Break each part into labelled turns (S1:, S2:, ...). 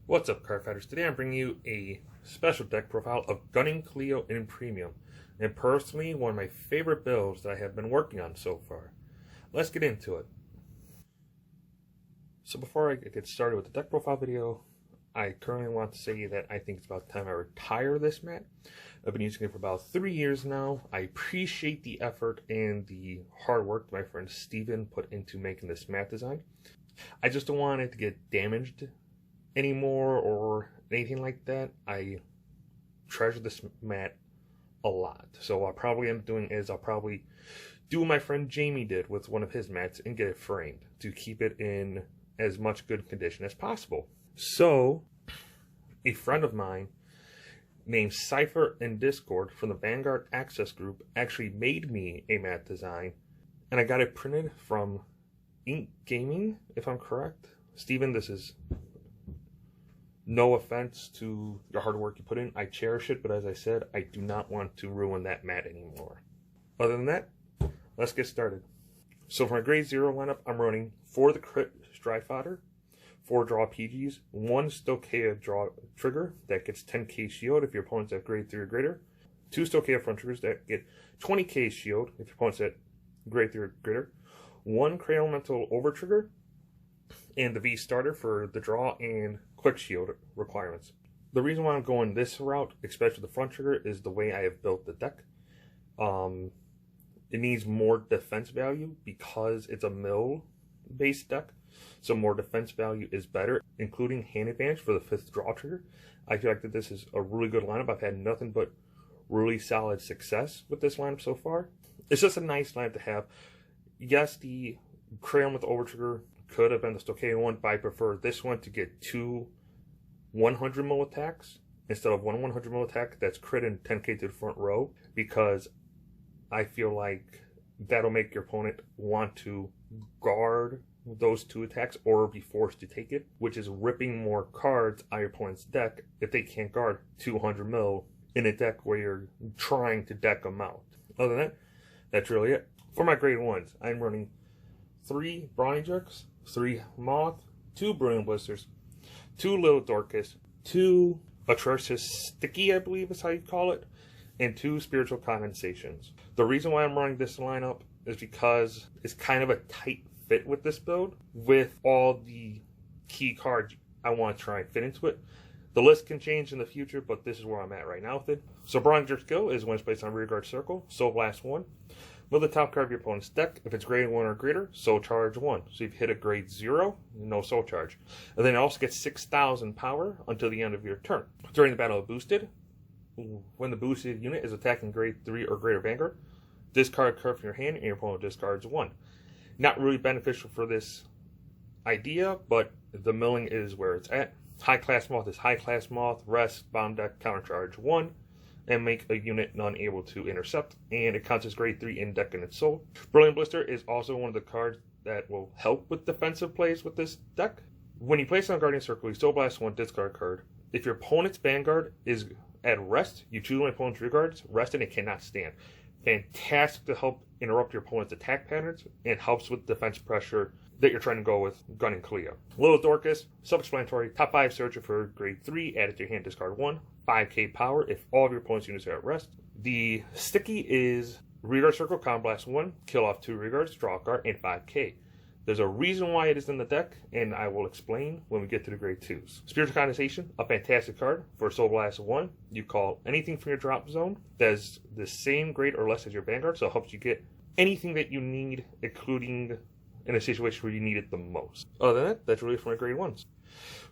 S1: What's up, card fighters? Today I'm bringing you a special deck profile of Gunningcoleo in Premium, and personally one of my favorite builds that I have been working on so far. Let's get into it. So before I get started with the deck profile video, I currently want to say that I think it's about time I retire this mat. I've been using it for about 3 years now. I appreciate the effort and the hard work my friend Steven put into making this mat design. I just don't want it to get damaged anymore or anything like that. I treasure this mat a lot. So what I'll probably end up doing is I'll probably do what my friend Jamie did with one of his mats and get it framed to keep it in as much good condition as possible. So a friend of mine named Cypher in Discord from the Vanguard Access group actually made me a mat design, and I got it printed from Ink Gaming, if I'm correct. Steven, this is no offense to the hard work you put in. I cherish it, but as I said, I do not want to ruin that mat anymore. Other than that, let's get started. So for my grade 0 lineup, I'm running for the crit Strive Fodder, 4 draw PGs, 1 Stochea draw trigger that gets 10k shield if your opponent's at grade 3 or greater, 2 Stochea front triggers that get 20k shield if your opponent's at grade 3 or greater, 1 Cray Elemental over trigger, and the V starter for the draw and quick shield requirements. The reason why I'm going this route, especially the front trigger, is the way I have built the deck. It needs more defense value because it's a mill-based deck, so more defense value is better, including hand advantage for the 5th draw trigger. I feel like that this is a really good lineup. I've had nothing but really solid success with this lineup so far. It's just a nice lineup to have. Yes, the Crayon with the over trigger could have been the Stochea one, but I prefer this one to get 2 100 mil attacks instead of 1 100 mil attack that's crit and 10k to the front row, because I feel like that'll make your opponent want to guard those 2 attacks or be forced to take it, which is ripping more cards out of your opponent's deck if they can't guard 200 mil in a deck where you're trying to deck them out. Other than that, that's really it. For my grade 1s, I'm running 3 Brawny Jerks, 3 Moth, 2 Brilliant Blisters, 2 Little Dorcas, 2 Atrocious Sticky, I believe is how you call it, and 2 Spiritual Condensations. The reason why I'm running this lineup is because it's kind of a tight fit with this build, with all the key cards I want to try and fit into it. The list can change in the future, but this is where I'm at right now with it. So Brawny Jerk skill is when it's placed on rearguard circle, Soul Blast 1. Move the top card of your opponent's deck. If it's grade 1 or greater, Soul Charge 1. So if you hit a grade 0, no Soul Charge. And then it also gets 6,000 power until the end of your turn. During the battle of Boosted, when the boosted unit is attacking grade 3 or greater Vanguard, discard a card from your hand and your opponent discards 1. Not really beneficial for this idea, but the milling is where it's at. High Class Moth is High Class Moth, Rest, Bomb Deck, Countercharge 1. And make a unit unable to intercept, and it counts as grade 3 in deck and its soul. Brilliant Blister is also one of the cards that will help with defensive plays with this deck. When you place it on Guardian Circle, you Soul Blast 1, discard card. If your opponent's Vanguard is at rest, you choose one of your opponent's rearguards, rest, and it cannot stand. Fantastic to help interrupt your opponent's attack patterns, and helps with defense pressure that you're trying to go with Gunningcoleo. Little Dorcas, self-explanatory, top 5 searcher for grade 3, add it to your hand, discard 1, 5k power if all of your opponent's units are at rest. The Sticky is rearguard circle, Combat Blast 1, kill off 2 rearguards, draw a card, and 5k. There's a reason why it is in the deck, and I will explain when we get to the grade 2s. Spiritual Condensation, a fantastic card. For Soul Blast 1, you call anything from your drop zone that is the same grade or less as your Vanguard, so it helps you get anything that you need, including in a situation where you need it the most. Other than that, that's really for my grade 1s.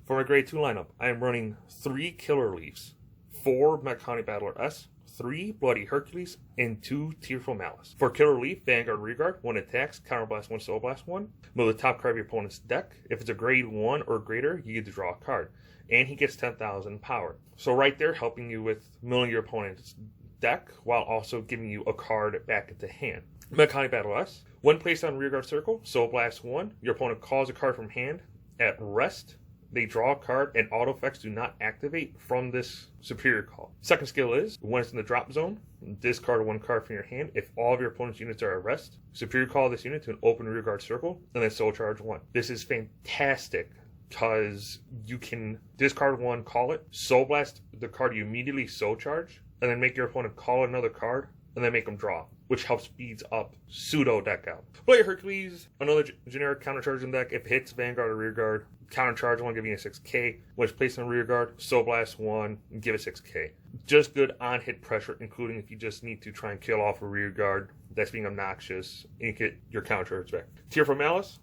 S1: For my grade 2 lineup, I am running 3 Killer Leaves, 4 Mechaonic Battler S, 3 Bloody Hercules, and 2 Tearful Malice. For Killer Leaf, Vanguard Rearguard, 1 attacks, Counterblast 1, Soul Blast 1. Move the top card of your opponent's deck. If it's a grade 1 or greater, you get to draw a card. And he gets 10,000 power. So right there, helping you with milling your opponent's deck, while also giving you a card back into hand. Mechanic Battle S. When placed on rearguard circle, Soul Blast 1, your opponent calls a card from hand. At rest, they draw a card, and auto effects do not activate from this superior call. Second skill is, when it's in the drop zone, discard 1 card from your hand. If all of your opponent's units are at rest, superior call this unit to an open rearguard circle, and then Soul Charge 1. This is fantastic because you can discard one, call it, Soul Blast the card you immediately Soul Charge, and then make your opponent call another card, and then make them draw, which helps speeds up pseudo deck out. Play Hercules, another generic countercharging deck. If it hits Vanguard or Rearguard, countercharge one, give you a 6k. When it's placed on Rearguard, Soul Blast one, and give it 6k. Just good on-hit pressure, including if you just need to try and kill off a Rearguard that's being obnoxious, and you get your countercharge back. Tearful Malice,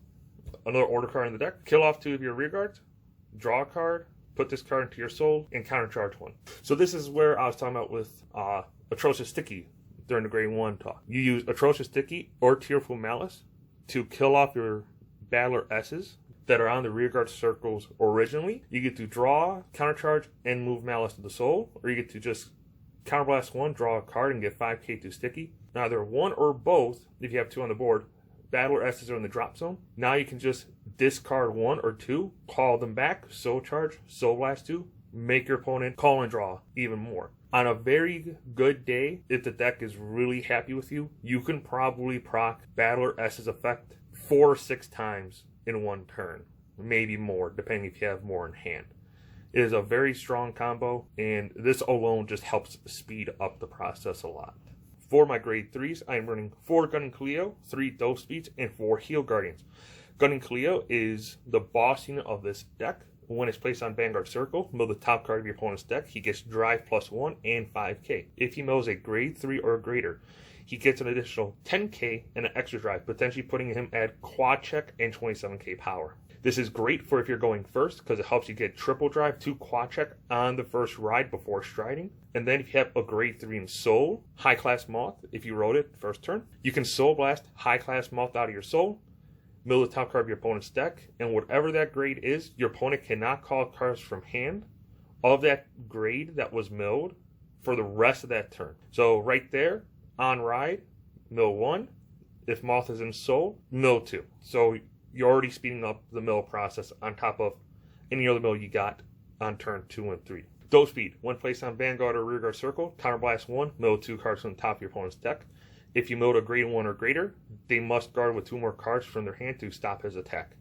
S1: another order card in the deck. Kill off 2 of your Rearguards, draw a card, put this card into your soul, and countercharge 1. So this is where I was talking about with Atrocious Sticky during the grade 1 talk. You use Atrocious Sticky or Tearful Malice to kill off your Battler S's that are on the Rearguard circles originally. You get to draw, countercharge, and move Malice to the soul, or you get to just counterblast 1, draw a card, and get 5k to Sticky. Now either one or both, if you have 2 on the board, Battler S's are in the drop zone. Now you can just discard 1 or 2, call them back, Soul Charge, Soul Blast 2, make your opponent call and draw even more. On a very good day, if the deck is really happy with you, you can probably proc Battler S's effect 4 or 6 times in one turn. Maybe more, depending if you have more in hand. It is a very strong combo, and this alone just helps speed up the process a lot. For my grade 3s, I am running 4 Gunningcoleo, 3 Dove Speeds, and 4 Heal Guardians. Gunningcoleo is the boss unit of this deck. When it's placed on Vanguard Circle, mill the top card of your opponent's deck. He gets Drive +1 and 5k. If he mills a grade 3 or greater, he gets an additional 10k and an extra drive, potentially putting him at quad check and 27k power. This is great for if you're going first, because it helps you get triple drive to quad check on the first ride before striding. And then if you have a grade 3 in Soul, High Class Moth, if you wrote it first turn, you can Soul Blast High Class Moth out of your Soul, mill the top card of your opponent's deck, and whatever that grade is, your opponent cannot call cards from hand of that grade that was milled for the rest of that turn. So right there, on ride, mill 1. If Moth is in Soul, mill 2. So you're already speeding up the mill process on top of any other mill you got on turn 2 and 3. Dove Speed, when placed on Vanguard or Rearguard Circle, counterblast 1, mill 2 cards from the top of your opponent's deck. If you milled a grade 1 or greater, they must guard with 2 more cards from their hand to stop his attack.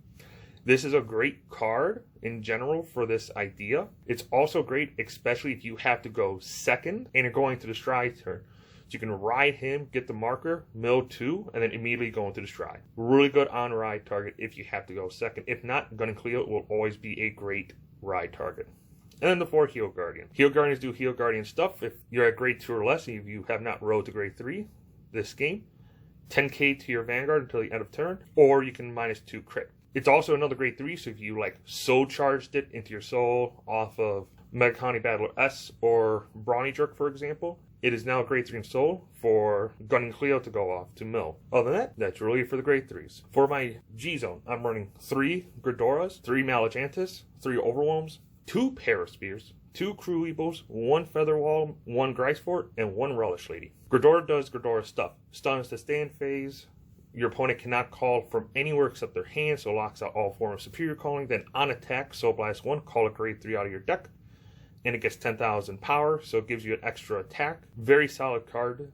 S1: This is a great card in general for this idea. It's also great, especially if you have to go second and you're going to the stride turn. So you can ride him, get the marker, mill 2, and then immediately go into the stride. Really good on ride target if you have to go second. If not, Gunningcoleo will always be a great ride target. And then the 4 Heal Guardian. Heal Guardians do Heal Guardian stuff. If you're at grade 2 or less, if you have not rode to grade 3 this game, 10k to your Vanguard until the end of turn, or you can -2 crit. It's also another grade 3, so if you like Soul Charged it into your soul off of Megaconny Battler S or Brawny Jerk, for example, it is now a grade 3 in Soul for Gunningcoleo to go off to mill. Other than that, that's really for the grade 3s. For my G-Zone, I'm running 3 Gridoras, 3 Malajantis, 3 Overwhelms, 2 Paraspears, 2 Crew Eagles, 1 Featherwall, 1 Grisefort, and 1 Relish Lady. Gridora does Gridora stuff. Stuns to stand phase. Your opponent cannot call from anywhere except their hand, so locks out all form of superior calling. Then on attack, Soul Blast 1, call a grade 3 out of your deck. And it gets 10,000 power, so it gives you an extra attack. Very solid card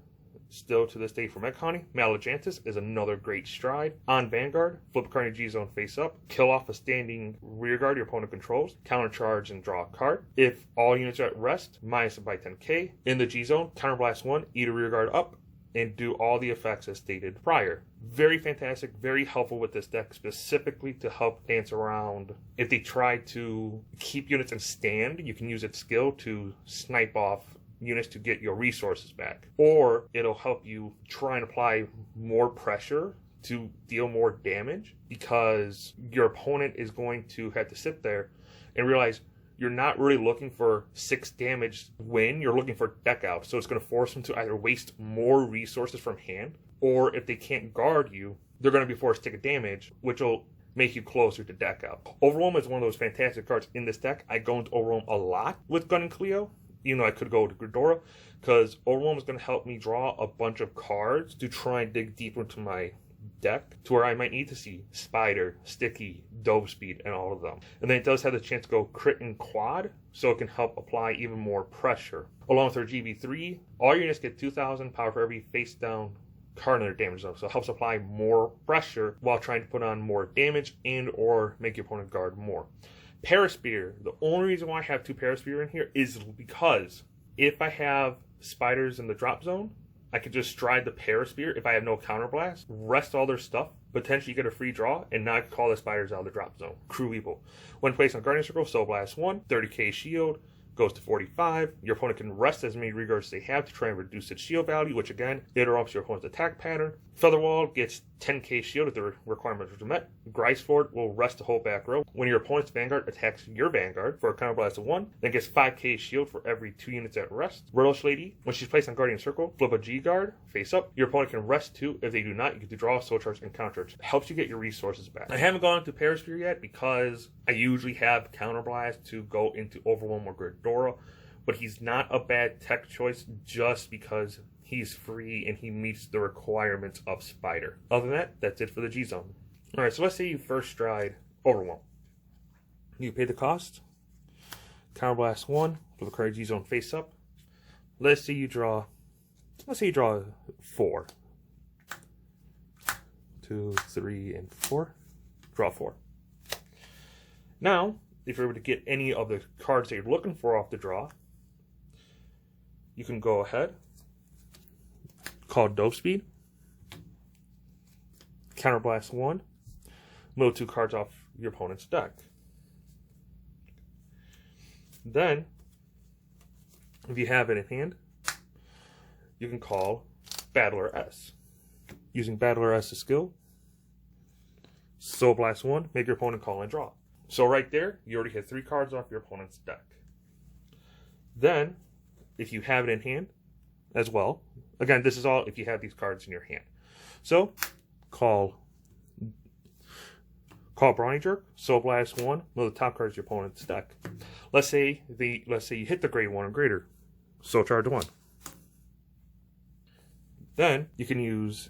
S1: still to this day for Megaconny. Malajantis is another great stride. On Vanguard, flip a card in G-Zone face up, kill off a standing rearguard your opponent controls, countercharge and draw a card. If all units are at rest, minus it by 10k. In the G-Zone, counterblast 1, eat a rearguard up, and do all the effects as stated prior. Very fantastic, very helpful with this deck, specifically to help dance around. If they try to keep units in stand, you can use its skill to snipe off units to get your resources back. Or it'll help you try and apply more pressure to deal more damage, because your opponent is going to have to sit there and realize you're not really looking for 6 damage win, you're looking for deck out. So it's going to force them to either waste more resources from hand, or if they can't guard you, they're going to be forced to take a damage, which will make you closer to deck out. Overwhelm is one of those fantastic cards in this deck. I go into Overwhelm a lot with Gunningcoleo, even though I could go to Gridora, because Overwhelm is going to help me draw a bunch of cards to try and dig deeper into my deck to where I might need to see Spider, Sticky, Dove Speed, and all of them. And then it does have the chance to go crit and quad, so it can help apply even more pressure. Along with our GB3, all units get 2,000 power for every face down card in their damage zone, so it helps apply more pressure while trying to put on more damage and or make your opponent guard more. Paraspear. The only reason why I have 2 Paraspear in here is because if I have spiders in the drop zone, I could just stride the Paraspear if I have no counterblast, rest all their stuff, potentially get a free draw, and now I can call the spiders out of the drop zone. Crew Evil. When placed on Guardian Circle, Soul Blast 1, 30k shield, goes to 45. Your opponent can rest as many reguards as they have to try and reduce its shield value, which again interrupts your opponent's attack pattern. Featherwall gets 10k shield if the requirements are met. Griseford will rest the whole back row. When your opponent's Vanguard attacks your Vanguard for a counterblast of 1, then gets 5k shield for every 2 units at rest. Relish Lady, when she's placed on Guardian Circle, flip a G-Guard face up. Your opponent can rest 2. If they do not, you get to draw, soul charge, and counter charge. Helps you get your resources back. I haven't gone into Paraspear yet because I usually have counterblast to go into Overwhelm or Gridora, but he's not a bad tech choice just because he's free and he meets the requirements of Spider. Other than that, that's it for the G-Zone. Alright, so let's say you first stride Overwhelm. You pay the cost. Counterblast 1, for the card G-Zone face up. Let's say you draw 4. 2, 3, and 4. Draw 4. Now, if you're able to get any of the cards that you're looking for off the draw, you can go ahead, call Dope Speed, Counterblast 1, mill 2 cards off your opponent's deck. Then, if you have it in hand, you can call Battler S. Using Battler S' skill, Soul Blast 1, make your opponent call and draw. So right there, you already hit 3 cards off your opponent's deck. Then, if you have it in hand as well, again, this is all if you have these cards in your hand. So, call Brawny Jerk, Soul Blast 1, mill the top cards of your opponent's deck. Let's say you hit the grade 1 or greater, Soul Charge 1. Then, you can use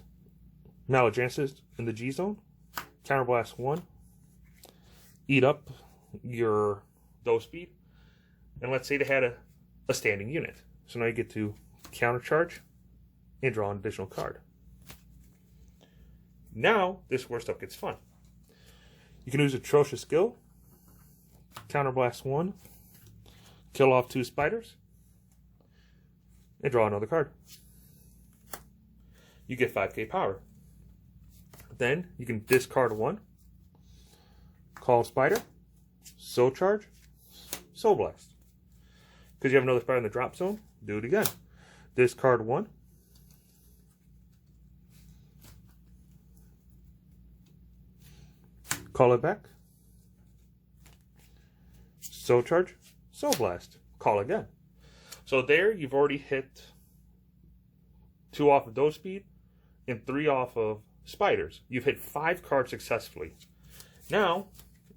S1: Maladrances in the G-Zone, Counterblast 1, eat up your Dope Speed, and let's say they had a standing unit. So now you get to countercharge and draw an additional card. Now, this is where stuff gets fun. You can use Atrocious Skill, Counterblast 1, kill off 2 spiders, and draw another card. You get 5k power. Then, you can discard 1, call Spider, Soul Charge, Soul Blast. Because you have another Spider in the drop zone, do it again. Discard 1, call it back, Soul Charge, Soul Blast, call again. So there, you've already hit 2 off of Dope Speed and 3 off of Spiders. You've hit 5 cards successfully. Now,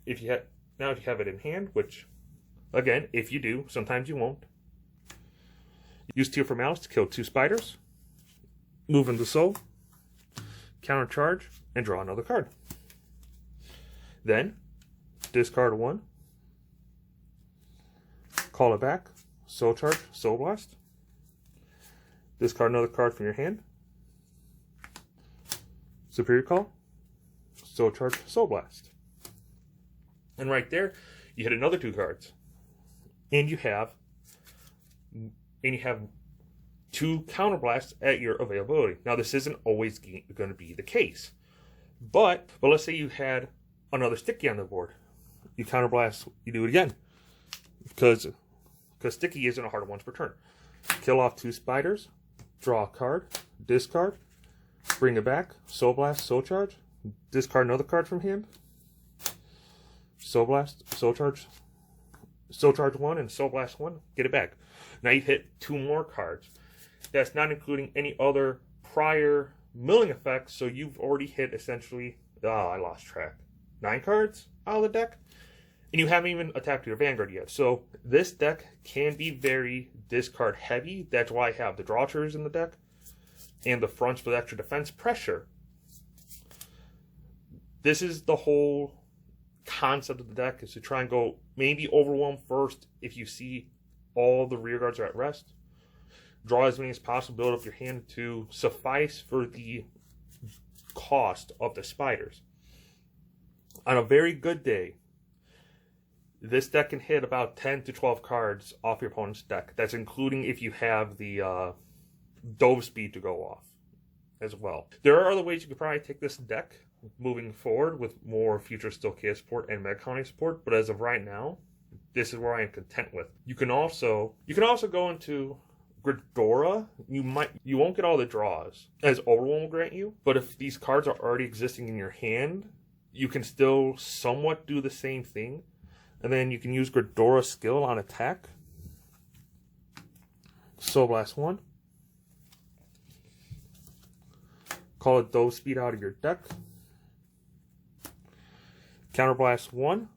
S1: if you have it in hand, which, again, if you do, sometimes you won't, use Tear for Malice to kill 2 spiders, move into Soul, countercharge, and draw another card. Then, discard 1, call it back, Soul Charge, Soul Blast, discard another card from your hand, Superior Call, Soul Charge, Soul Blast. And right there, you hit another 2 cards. And you have 2 counterblasts at your availability. Now, this isn't always going to be the case. But let's say you had another Sticky on the board. You counterblast, you do it again. Because Sticky isn't a hard once per turn. Kill off 2 spiders, draw a card, discard, bring it back, Soul Blast, Soul Charge, discard another card from hand, Soul Blast, Soul Charge 1, and Soul Blast 1, get it back. Now you've hit 2 more cards. That's not including any other prior milling effects, so you've already hit essentially, I lost track, 9 cards out of the deck, and you haven't even attacked your Vanguard yet. So this deck can be very discard heavy. That's why I have the Drawtures in the deck, and the fronts with extra defense pressure. This is the whole concept of the deck, is to try and go maybe Overwhelm first if you see all the rear guards are at rest. Draw as many as possible, build up your hand to suffice for the cost of the spiders. On a very good day, This deck can hit about 10 to 12 cards off your opponent's deck. That's including if you have the Dove speed to go off as well. There are other ways you could probably take this deck moving forward with more future Steel Chaos support and Mega Colony support, but as of right now, this is where I am content with. You can also go into Ghidorah. You won't get all the draws as Overwhelm will grant you, but if these cards are already existing in your hand, you can still somewhat do the same thing. And then you can use Ghidorah's skill on attack. Soul Blast 1. Call a Dove speed out of your deck. Counterblast 1.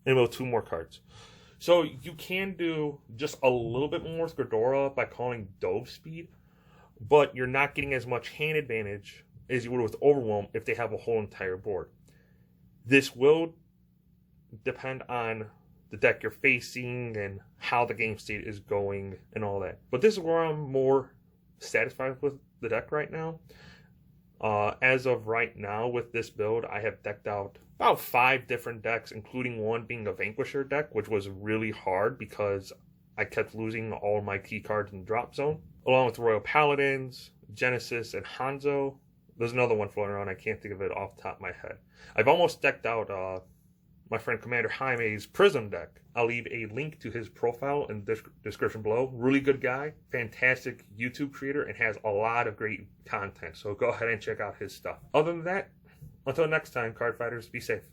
S1: And we'll 2 more cards. So you can do just a little bit more with Ghidorah by calling Dove speed, but you're not getting as much hand advantage as you would with Overwhelm if they have a whole entire board. This will depend on the deck you're facing and how the game state is going and all that. But this is where I'm more satisfied with the deck right now. As of right now with this build, I have decked out about 5 different decks, including one being a Vanquisher deck, which was really hard because I kept losing all my key cards in the drop zone. Along with Royal Paladins, Genesis, and Hanzo. There's another one floating around, I can't think of it off the top of my head. I've almost decked out my friend Commander Jaime's Prism deck. I'll leave a link to his profile in the description below. Really good guy, fantastic YouTube creator, and has a lot of great content. So go ahead and check out his stuff. Other than that, until next time, card fighters, be safe.